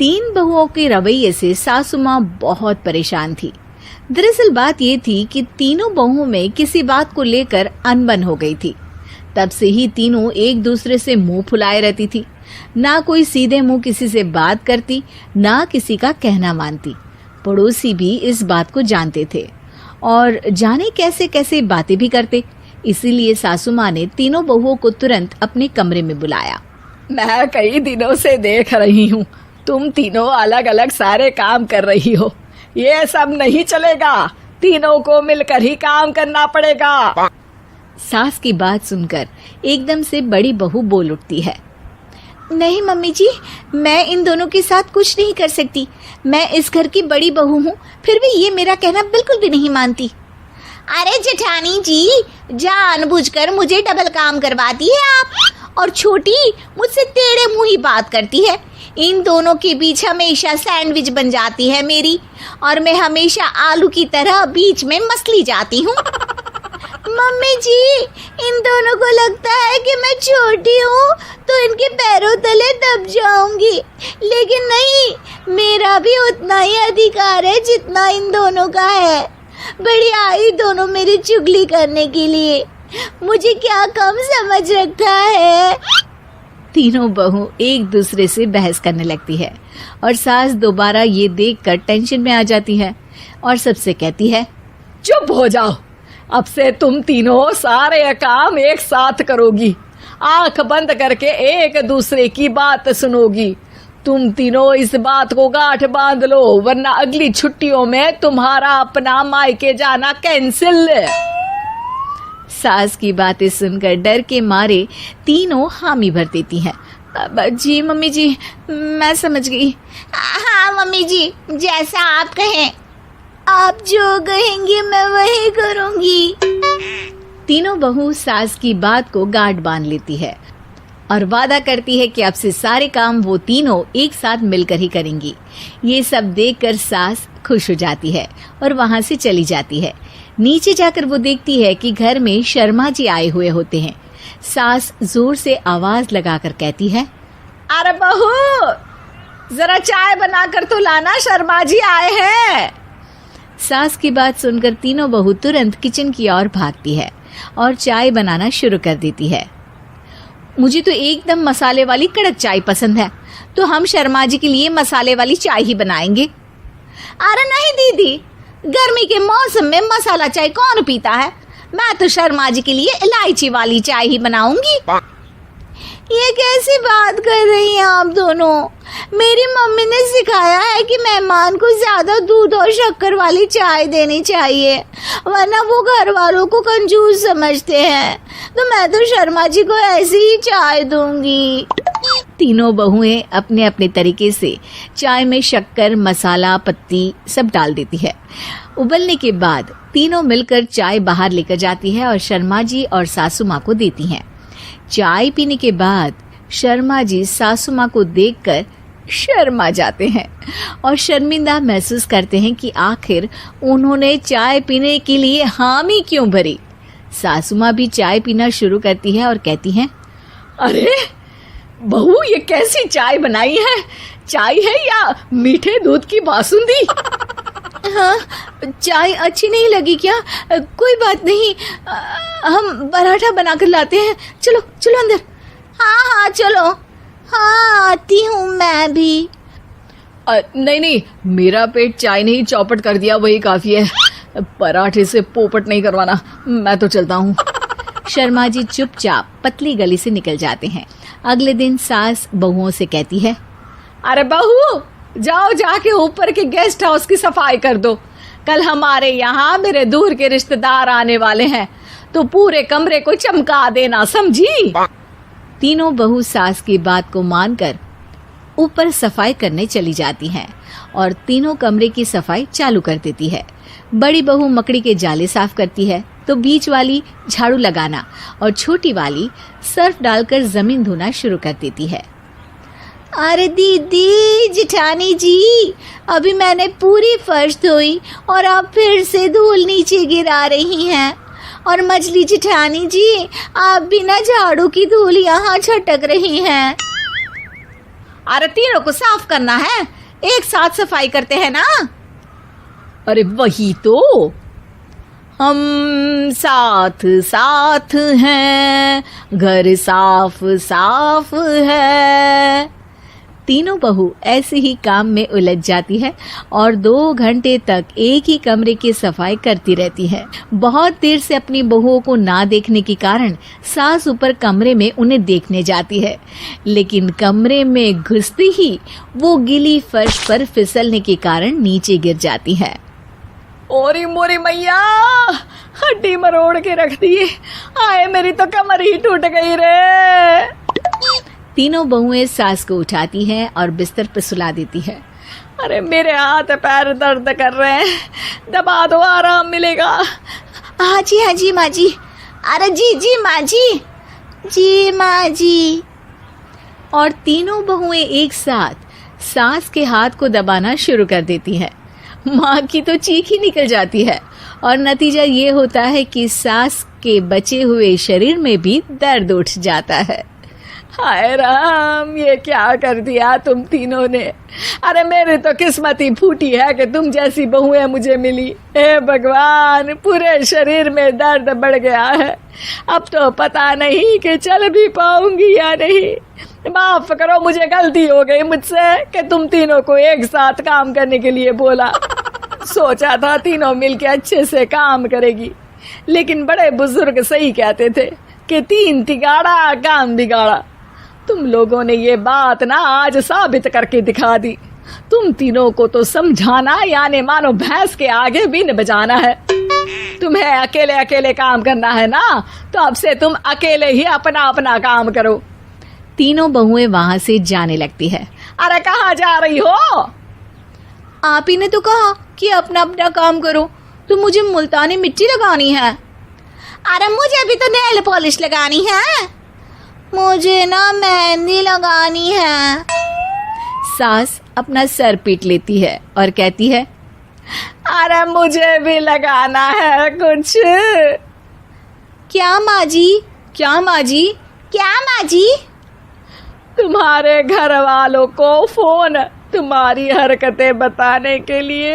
तीन बहुओं के रवैये से सासू माँ बहुत परेशान थी। दरअसल बात ये थी कि तीनों बहुओं में किसी बात को लेकर अनबन हो गई थी। तब से ही तीनों एक दूसरे से मुंह फुलाए रहती थी। ना कोई सीधे मुंह किसी से बात करती, ना किसी का कहना मानती। पड़ोसी भी इस बात को जानते थे और जाने कैसे कैसे बातें भी करते। इसीलिए सासू माँ ने तीनों बहुओं को तुरंत अपने कमरे में बुलाया। मैं कई दिनों से देख रही हूँ, तुम तीनों अलग अलग सारे काम कर रही हो। ये सब नहीं चलेगा, तीनों को मिलकर ही काम करना पड़ेगा। सास की बात सुनकर एकदम से बड़ी बहू बोल उठती है। नहीं मम्मी जी, मैं इन दोनों के साथ कुछ नहीं कर सकती। मैं इस घर की बड़ी बहू हूँ, फिर भी ये मेरा कहना बिल्कुल भी नहीं मानती। अरे जेठानी जी, जानबूझकर मुझे डबल काम करवाती है आप। और छोटी मुझसे टेढ़े मुंह ही बात करती है। इन दोनों के बीच हमेशा सैंडविच बन जाती है मेरी, और मैं हमेशा आलू की तरह बीच में मसली जाती हूँ। मम्मी जी, इन दोनों को लगता है कि मैं छोटी हूँ तो इनके पैरों तले दब जाऊंगी, लेकिन नहीं, मेरा भी उतना ही अधिकार है जितना इन दोनों का है। बढ़िया ही दोनों मेरी चुगली करने के लिए, मुझे क्या कम समझ रखा है। तीनों बहू एक दूसरे से बहस करने लगती है और सास दोबारा ये देखकर टेंशन में आ जाती है और सबसे कहती है, चुप हो जाओ, अब से तुम तीनों सारे काम एक साथ करोगी। आंख बंद करके एक दूसरे की बात सुनोगी। तुम तीनों इस बात को गांठ बांध लो, वरना अगली छुट्टियों में तुम्हारा अपना मायके जाना कैंसिल। सास की बातें सुनकर डर के मारे तीनों हामी भर देती हैं। जी मम्मी जी, मैं समझ गई। हाँ मम्मी जी, जैसा आप कहें। आप जो कहेंगी मैं वही करूंगी। तीनों बहू सास की बात को गांठ बांध लेती है और वादा करती है कि अब से सारे काम वो तीनों एक साथ मिलकर ही करेंगी। ये सब देखकर सास खुश हो जाती है और वहां से चली जाती है। नीचे जाकर वो देखती है कि घर में शर्मा जी आए हुए होते हैं। सास जोर से आवाज लगाकर कहती है, अरे बहू, जरा चाय बनाकर तो लाना, शर्मा जी आए हैं। सास की बात सुनकर तीनों बहू तुरंत किचन की ओर भागती है और चाय बनाना शुरू कर देती है। मुझे तो एकदम मसाले वाली कड़क चाय पसंद है, तो हम शर्मा जी के लिए मसाले वाली चाय ही बनाएंगे। अरे नहीं दीदी, गर्मी के मौसम में मसाला चाय कौन पीता है? मैं तो शर्मा जी के लिए इलायची वाली चाय ही बनाऊंगी। ये कैसी बात कर रही हैं आप दोनों? मेरी मम्मी ने सिखाया है कि मेहमान को ज्यादा दूध और शक्कर वाली चाय देनी चाहिए, वरना वो घर वालों को कंजूस समझते हैं। तो मैं तो शर्मा जी को ऐसी ही चाय दूंगी। तीनों बहुएं अपने अपने तरीके से चाय में शक्कर, मसाला, पत्ती सब डाल देती है। उबलने के बाद तीनों मिलकर चाय बाहर लेकर जाती है और शर्मा जी और सासू माँ को देती हैं। चाय पीने के बाद शर्मा जी सासू माँ को देखकर शर्मा जाते हैं और शर्मिंदा महसूस करते हैं कि आखिर उन्होंने चाय पीने के लिए हामी क्यों भरी। सासू माँ भी चाय पीना शुरू करती है और कहती हैं, अरे बहू, ये कैसी चाय बनाई है? चाय है या मीठे दूध की बासुंदी? हाँ, चाय अच्छी नहीं लगी क्या? कोई बात नहीं, हम पराठा बनाकर लाते हैं। चलो चलो अंदर। हाँ हाँ चलो। हाँ आती हूँ मैं भी। नहीं नहीं, मेरा पेट चाय ने ही चौपट कर दिया, वही काफी है। पराठे से पोपट नहीं करवाना, मैं तो चलता हूँ। शर्मा जी चुपचाप पतली गली से निकल जाते हैं। अगले दिन सास बहुओं से कहती है, अरे बहू, जाओ जाके ऊपर के गेस्ट हाउस की सफाई कर दो। कल हमारे यहाँ मेरे दूर के रिश्तेदार आने वाले हैं, तो पूरे कमरे को चमका देना, समझी? तीनों बहू सास की बात को मानकर ऊपर सफाई करने चली जाती हैं और तीनों कमरे की सफाई चालू कर देती है। बड़ी बहू मकड़ी के जाले साफ करती है, तो बीच वाली झाड़ू लगाना और छोटी वाली सर्फ डालकर जमीन धोना शुरू कर देती है। अरे दीदी, जेठानी जी, अभी मैंने पूरी फर्श धोई और आप फिर से धूल नीचे गिरा रही हैं। और मछली जेठानी जी, आप बिना झाड़ू की धूल यहाँ छटक रही हैं। अरे तीनों को साफ करना है, एक साथ सफाई करते हैं ना। अरे वही तो, हम साथ साथ हैं, घर साफ साफ है। तीनों बहू ऐसे ही काम में उलझ जाती है और 2 घंटे तक एक ही कमरे की सफाई करती रहती है। बहुत देर से अपनी बहुओं को ना देखने के कारण सास ऊपर कमरे में उन्हें देखने जाती है, लेकिन कमरे में घुसते ही वो गीली फर्श पर फिसलने के कारण नीचे गिर जाती है। ओरी मोरी मैया, हड्डी मरोड़ के रख दी। आए मेरी तो कमर ही टूट गई रे। तीनों बहुएं सास को उठाती हैं और बिस्तर पर सुला देती है। अरे मेरे हाथ पैर दर्द कर रहे हैं, दबा दो, आराम मिलेगा। हाँ जी माँ जी। अरे जी माँ जी माँ जी। और तीनों बहुएं एक साथ सास के हाथ को दबाना शुरू कर देती हैं। माँ की तो चीख ही निकल जाती है और नतीजा ये होता है कि सास के बचे हुए शरीर में भी दर्द उठ जाता है। हाय राम, ये क्या कर दिया तुम तीनों ने। अरे मेरी तो किस्मत ही फूटी है कि तुम जैसी बहुएं मुझे मिली। हे भगवान, पूरे शरीर में दर्द बढ़ गया है। अब तो पता नहीं कि चल भी पाऊंगी या नहीं। माफ करो, मुझे गलती हो गई मुझसे कि तुम तीनों को एक साथ काम करने के लिए बोला। सोचा था तीनों मिलके अच्छे से काम करेगी, लेकिन बड़े बुजुर्ग सही कहते थे कि 3 तिगाड़ा काम बिगाड़ा। तुम लोगों ने ये बात ना आज साबित करके दिखा दी। तुम तीनों को तो समझाना यानी मानो भैंस के आगे बीन बजाना है। तुम्हें अकेले अकेले काम करना है ना, तो अब से तुम अकेले ही अपना अपना काम करो। तीनों बहुएं वहां से जाने लगती है। अरे कहाँ जा रही हो? आप ही ने तो कहा कि अपना अपना काम करो, तो मुझे मुल्तानी मिट्टी लगानी है। अरे मुझे भी तो नेल पॉलिश लगानी है, मुझे ना मेहंदी लगानी है। सास अपना सर पीट लेती है और कहती है, अरे मुझे भी लगाना है कुछ। क्या माँ जी? क्या माँ जी? क्या माँ जी? तुम्हारे घर वालों को फोन तुम्हारी हरकतें बताने के लिए।